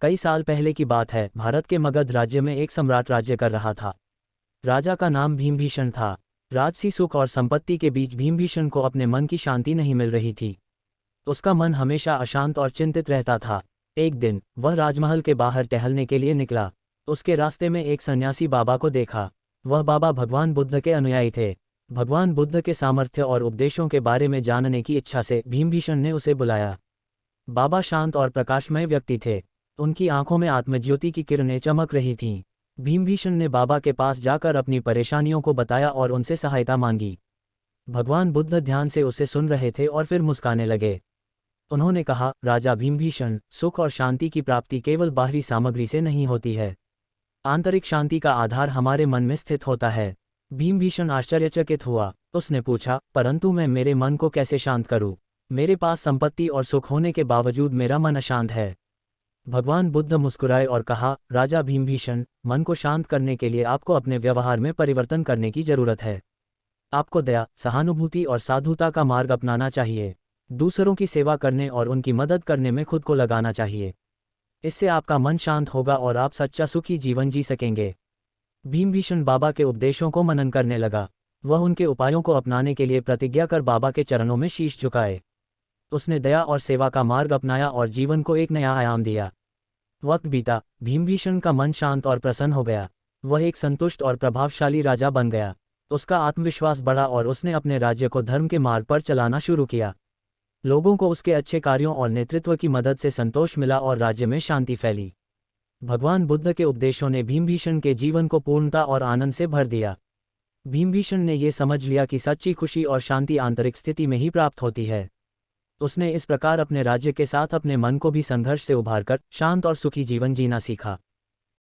कई साल पहले की बात है। भारत के मगध राज्य में एक सम्राट राज्य कर रहा था। राजा का नाम भीमभीषण था। राजसी सुख और संपत्ति के बीच भीमभीषण को अपने मन की शांति नहीं मिल रही थी। उसका मन हमेशा अशांत और चिंतित रहता था। एक दिन वह राजमहल के बाहर टहलने के लिए निकला। उसके रास्ते में एक सन्यासी बाबा को देखा। वह बाबा भगवान बुद्ध के अनुयायी थे। भगवान बुद्ध के सामर्थ्य और उपदेशों के बारे में जानने की इच्छा से भीमभीषण ने उसे बुलाया। बाबा शांत और प्रकाशमय व्यक्ति थे। उनकी आंखों में आत्मज्योति की किरणें चमक रही थीं। भीमभीषण ने बाबा के पास जाकर अपनी परेशानियों को बताया और उनसे सहायता मांगी। भगवान बुद्ध ध्यान से उसे सुन रहे थे और फिर मुस्काने लगे। उन्होंने कहा, राजा भीमभीषण, सुख और शांति की प्राप्ति केवल बाहरी सामग्री से नहीं होती है। आंतरिक शांति का आधार हमारे मन में स्थित होता है। भीमभीषण आश्चर्यचकित हुआ। उसने पूछा, परंतु मैं मेरे मन को कैसे शांत करूं? मेरे पास संपत्ति और सुख होने के बावजूद मेरा मन अशांत है। भगवान बुद्ध मुस्कुराए और कहा, राजा भीमभीषण, मन को शांत करने के लिए आपको अपने व्यवहार में परिवर्तन करने की जरूरत है। आपको दया, सहानुभूति और साधुता का मार्ग अपनाना चाहिए। दूसरों की सेवा करने और उनकी मदद करने में खुद को लगाना चाहिए। इससे आपका मन शांत होगा और आप सच्चा सुखी जीवन जी सकेंगे। भीमभीषण बाबा के उपदेशों को मनन करने लगा। वह उनके उपायों को अपनाने के लिए प्रतिज्ञा कर बाबा के चरणों में शीश झुकाए। उसने दया और सेवा का मार्ग अपनाया और जीवन को एक नया आयाम दिया। वक्त बीता, भीमभीषण का मन शांत और प्रसन्न हो गया। वह एक संतुष्ट और प्रभावशाली राजा बन गया। उसका आत्मविश्वास बढ़ा और उसने अपने राज्य को धर्म के मार्ग पर चलाना शुरू किया। लोगों को उसके अच्छे कार्यों और नेतृत्व की मदद से संतोष मिला और राज्य में शांति फैली। भगवान बुद्ध के उपदेशों ने भीमभीषण के जीवन को पूर्णता और आनंद से भर दिया। भीमभीषण ने यह समझ लिया कि सच्ची खुशी और शांति आंतरिक स्थिति में ही प्राप्त होती है। उसने इस प्रकार अपने राज्य के साथ अपने मन को भी संघर्ष से उभारकर शांत और सुखी जीवन जीना सीखा।